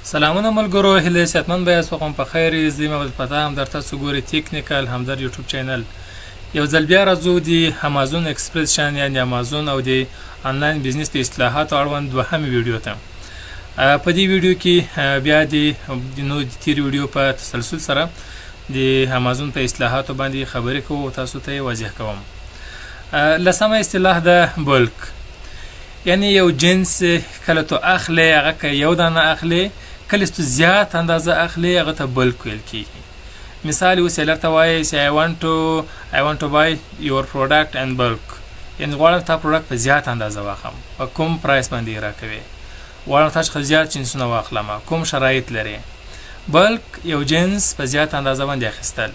سلامونه ملګرو، هیله صحتمند به یاست. وقم په خیر یې. زه یم عبدالفتاح هم در تاسو ګورئ تکنیکل همدرد یوټیوب چینل. یو ځل بیا راځو د امازون اکسپریس شان یعنې امازون او د آنلاین بزنس د اصلاحاتو اړوند دوهمې ویډیو ته. په دې ویډیو کې بیا د تیر ویډیو په تسلسل سره د امازون په اصلاحاتو باندې خبرې کوو او تاسو ته یې واضح کوم. لسمه اصطلاح ده بلک، یعنی یو جنس کله تو اخلي هغه که یو دانه اخلي، کله تو زیات اندازه اخلي هغه ته بلک ویل کیږي. مثال یو سیلر ته وایي چې I want to buy your product in bulk، یعنی غواړم تا پروډکټ په زیات اندازه واخلم، په کوم پرایس باندې راکوي، غواړم تا څخه زیات جنسونه واخلم، کوم شرایط لري. بلک یو جنس په زیات اندازه باندې اخیستل.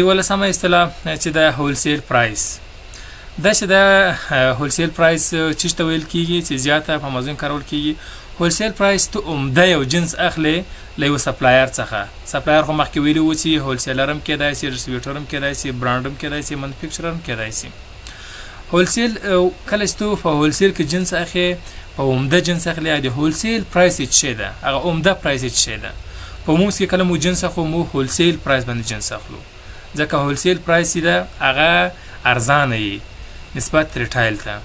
یو لسمه اصطلاح چې د هولسیل پرایس دا چې د هولسیل پرایس چې ته ویل کیږي چې زیاته په امازون کارول کیږي. هولسیل پرایس ته عمده یو جنس اخلي له یو سپلایر څخه. سپلایر خو مخکې ویلي و چې هولسیلر هم کېدای شي، ډسټریبیوټر هم کېدای شي، برانډ هم کېدای شي، منفکچرر هم کېدای شي. هولسیل کله چې ته په هولسیل کې جنس اخلي، په عمده جنس اخلي، د هولسیل پرایس څه شی ده، هغه عمده پرایس څه شی ده. په عموم کې کله مو جنس اخلو مو هولسیل پرایس باندې جنس اخلو، ځکه هولسیل پرایس ده هغه ارزانه وي نسبت ریټایل ته.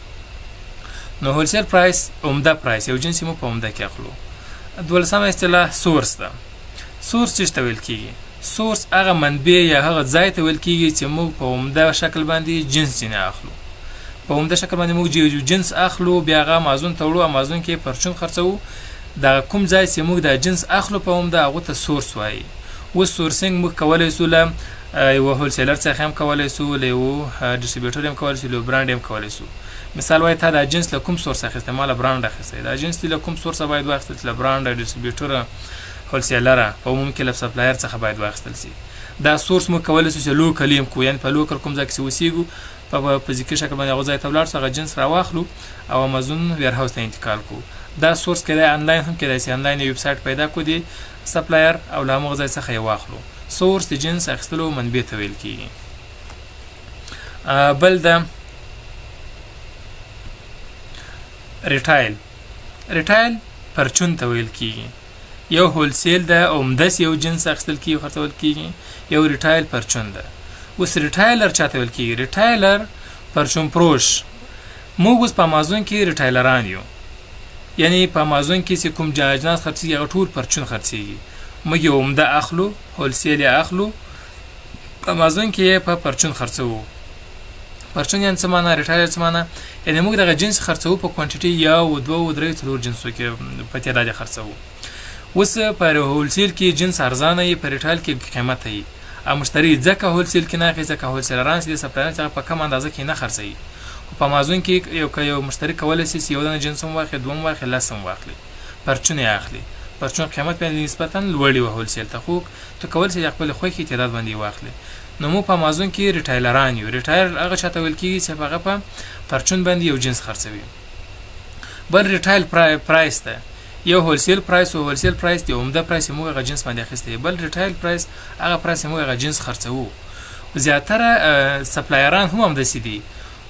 نو هولسیل پرایس عمده پرایس یو جنس مو په عمده کې اخلو. دولسمه اصطلاح سورس ده. سورس څه ته ویل کیږي؟ سورس هغه منبع یا هغه ځای ته ویل کیږي چې موږ په عمده شکل باندې جنس ځینې اخلو. په عمده شکل باندې موږ جنس اخلو، بیا هغه امازون ته وړو، امازون کې پرچون خرڅوو. دا کوم ځای چې موږ د جنس اخلو په عمده هغه ته سورس وایي. اوس سورسینګ موږ کولی سو له یو هولسیلر څخه هم کولی سو، له یو ډسټریبیوټر هم کولی سو، له برانډ هم کولی سو. مثال وایي تا دا جنس له کوم سورس اخیستی؟ ما له برانډ اخیستی. دا جنس له کوم سورس باید واخیستل؟ له برانډ، ډسټریبیوټر، هولسیلر، په عموم کې له سپلایر څخه باید واخیستل سي. دا سورس موږ کولی سو چې لوکل هم کو، یعنې په لوکل کوم ځای کې چې اوسیږو په فزیکي شکل باندې هغه ځای ته ولاړ سو، هغه جنس راواخلو او امازون ویرهاوس ته انتقال کو. دا سورس کېدای آنلاین هم کېدای سي، آنلاین یو ویب سایټ پیدا کو دی سپلایر او له همغه ځای څخه یې واخلو. سورس د جنس اخیستلو منبع ته ویل کیږي. بل د ریټایل. ریټایل پرچون ته ویل کیږي. یو هولسیل ده، عمده یو جنس اخیستل کیږي، خرڅول کیږي. یو ریټایل پرچون ده. اوس ریټایلر چاته ویل کیږي؟ ریټایلر پرچون فروش. موږ اوس په امازون کې ریټایلران یو، یعنی په امازون کې چې کوم اجناس خرڅیږي هغه ټول پرچون خرڅیږي. موږ یو عمده اخلو، هولسیل یې اخلو، په امازون کې یې په پرچون خرڅوو. پرچون یعنې څه معنی؟ ریټایلر څه معنی؟ یعنې موږ دغه جنس خرڅوو په کوانټیټي یو، دوه، درې، څلور جنسو کې په تعداد یې خرڅوو. اوس په هولسیل کې جنس ارزانه وي، په ریټایل کې قیمته وي. او مشتری ځکه هولسیل کې نه اخلي، ځکه هولسیلران چې د سپلایر څخه په کم اندازه کې نه خرڅوي. په امازون کې یو مشتری کولی شي چې یو دانه جنس هم واخلي، دوه هم واخلي، لس هم واخلي، پرچون یې اخلي. پرچون قیمت باندې نسبتا لوړ وي هولسیل ته، خو ته کولی شي خپل خوښې تعداد باندې واخلي. نو موږ په امازون کې ریټایلران یو. ریټایلر هغه چاته ویل کیږي چې هغه په پرچون باندې یو جنس خرڅوي. بل ریټایل پرایس ده. یو هولسیل پرایس او هولسیل پرایس دی عمده پرایس موږ هغه جنس باندې اخیستی. بل ریټایل پرایس هغه پرایس موږ هغه جنس خرڅوو. زیاتره سپلایران هم همداسې دي،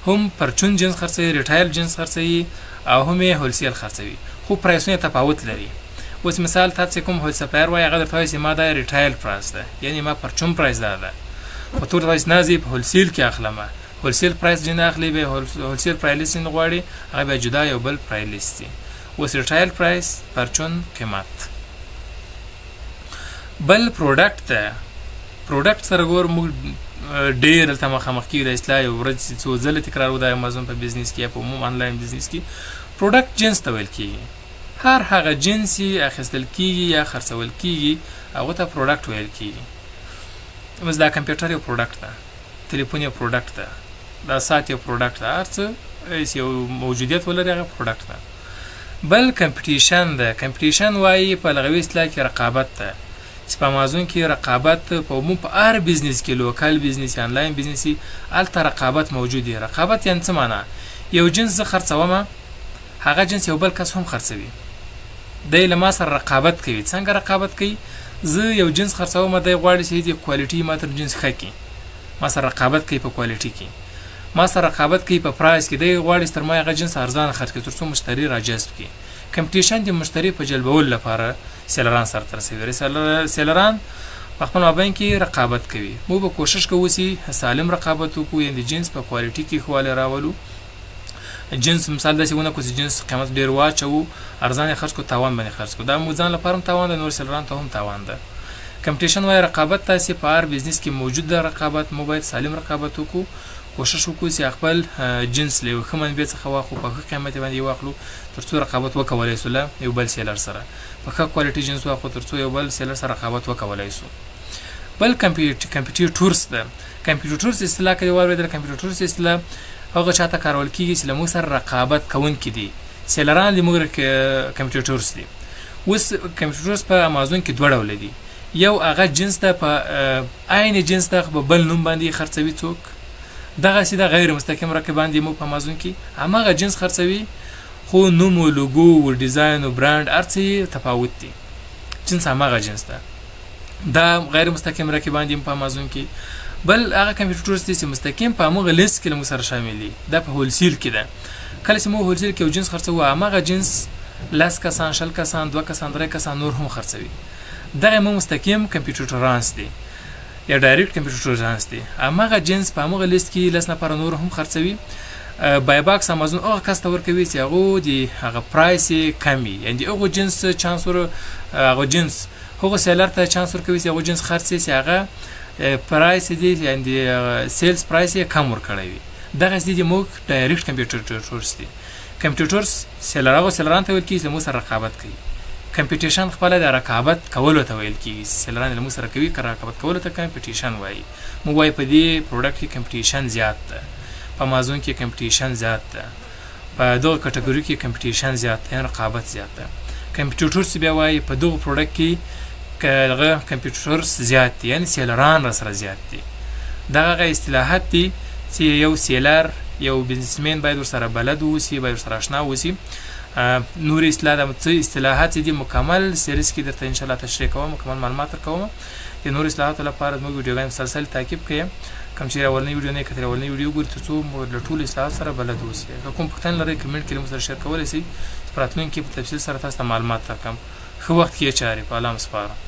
هم پرچون جنس خرڅوي، ریټایل جنس خرڅوي او هم یې هولسیل خرڅوي، خو پرایسونه تفاوت لري. اوس مثال تا چې کوم هول سپلایر وایي هغه درته وایي چې ما دا ریټایل پرایس ده، یعنې ما پرچون پرایس دا ده. په تور وایي نه زه په هولسیل کې اخلم، هولسیل پرایس ځینې اخلي، بیا هولسیل پرایس لیست غواړي هغه بیا جدا یو بل پرایس لیست دي. اوس ریټایل پرایس، پرچون، قیمت. بل پروډکټ ده. پروډکټ سره ګور موږ ډېر دلته مخامخ کېږو. د اصلاح یو ورځ څو ځله تکرارو د امازون په بزنس کې یا په عموم آنلاین بزنس کې. پروډکټ جنس ته ویل کېږي. هر هغه جنس یې اخیستل کیږي یا خرڅول کیږي هغه ته پروډکټ ویل کیږي. اوس دا کمپیوټر یو پروډکټ ده، تلیفون یو پروډکټ ده، دا ساعت یو پروډکټ ده، هر څه یو موجودیت ولري هغه پروډکټ ده. بل کمپټیشن ده. کمپټیشن وایي په لغوي اصطلاح کې رقابت ده، چې په امازون کې رقابت په عموم په هر بزنس کې، لوکل بزنس، آنلاین بزنس، هلته رقابت موجود دی. رقابت یعنې څه معنی؟ یو جنس زه خرڅوم، هغه جنس یو بل کس هم خرڅوي، دی له ما سره رقابت کوي. څنګه رقابت کوي؟ زه یو جنس خرڅوم، دی غواړي چې د کوالټي ما تر جنس ښه کړي، ما سره رقابت کوي په کوالټي کې، ما سره رقابت کوي په پرایس کې، دی غواړي تر ما هغه جنس ارزانه خرڅ کړي تر څو مشتری را جذب کړي. کمپټیشن د مشتری په جلبولو لپاره سیلران سره ترسوي. سیلران په خپل مابین کې رقابت کوي. موږ به کوشش کوو چې سالم رقابت وکړو، یعنې د جنس په کوالټي کې ښه والی راولو. جنس مثال داسې ونه کړو چې جنس قیمت ډېر واچوو، ارزان یې خرڅ کړو، تاوان باندې خرڅ کړو. دا مو ځان لپاره هم تاوان ده، نور سیلران ته هم تاوان ده. کمپټیشن وایي رقابت تاسې په هر بزنس کې موجود ده. رقابت مو باید سالم رقابت وکړو، کوشش وکړو چې خپل جنس له یو ښه منبع څخه واخلو، په ښه قیمت باندې واخلو، تر څو رقابت وکولی سو له یو بل سیلر سره. په ښه کوالټي جنس واخلو تر څو یو بل سیلر سره رقابت وکولی سو. بل کمپیټیټورز ده. کمپیټیټورز اصطلاح که دې واورېدله، کمپیټیټورز اصطلاح هغه چاته کارول کېږي چې له موږ سره رقابت کوونکي دي. سیلران د موږ کمپیټیټورز دي. اوس کمپیټیټورز په امازون کې دوه ډوله دي. یو هغه جنس ده، په عین جنس ده په بل نوم باندې خرڅوي څوک. دغسې د غیر مستقیم رقیبان دي موږ په امازون کې هماغه جنس خرڅوي، خو نوم و لوګو و ډیزاین و برانډ هر څه یې تفاوت دي. جنس هماغه جنس ده. دا غیر مستقیم رقیبان دي په امازون کې. بل هغه کمپیوټرز دي چې مستقیم په هماغه لیست کې له موږ سره شامل دي. دا په هولسیل کې ده. کله چې موږ هولسیل کې یو جنس خرڅوو، هماغه جنس 10 کسان، 20 کسان، 2 کسان، 3 کسان نور هم خرڅوي. دغه موږ مستقیم کمپیوټرانس دي یا ډایرکټ کمپیوټرانس دي. هماغه جنس په هماغه لیست کې 10 نفر نور هم خرڅوي. بای باکس امازون هغه کس ته ورکوي چې هغه د هغه پرایس کم وي، یعنې د هغه جنس چانس هغه جنس هغه سیلر ته چانس ورکوي چې هغه جنس خرڅي چې هغه پرایس دی، یعنې سیلز پرایس یې کم ورکړی وي. دغسې دي موږ ډایرکټ کمپیوټرز دي. کمپیوټرز سیلران ته ویل کېږي چې له موږ سره رقابت کوي. کمپټیشن خپله د رقابت کولو ته ویل کېږي. سیلران له موږ سره کوي، که رقابت کولو ته کمپټیشن وایي. موږ وایي په دې پروډکټ کې کمپټیشن زیات ده، په امازون کې کمپټیشن زیات ده، په دغه کټګوري کې کمپټیشن زیات ده، یعنې رقابت زیات ده. کمپیوټرز بیا وایي په دغه پروډکټ کې که دغه کمپیوټرز زیات دي، یعنې سیلران را سره زیات دي. دغه هغه اصطلاحات دي چې یو سیلر، یو بزنسمین باید ورسره بلد واوسي، باید ورسره اشنا واوسي. نور اصطلاحات دي مکمل سیریز کې درته انشاءالله تشریح کوم، مکمل معلومات درکوم. د نور اصطلاحاتو لپاره زموږ ویډیوګانې مسلسل تعقیب کړئ. کوم چې اولنۍ ویډیو نه کتل، اولنۍ ویډیو ګورئ تر څو له ټولو اصطلاحاتو سره بلد اوسئ. که کوم پوښتنه لرئ کمنټ کې له موږ سره شیر کولی شئ. په راتلونکي کې په تفصیل سره تاسو ته معلومات درکړم. ښه وخت کې یې چارې په الله مو سپارم.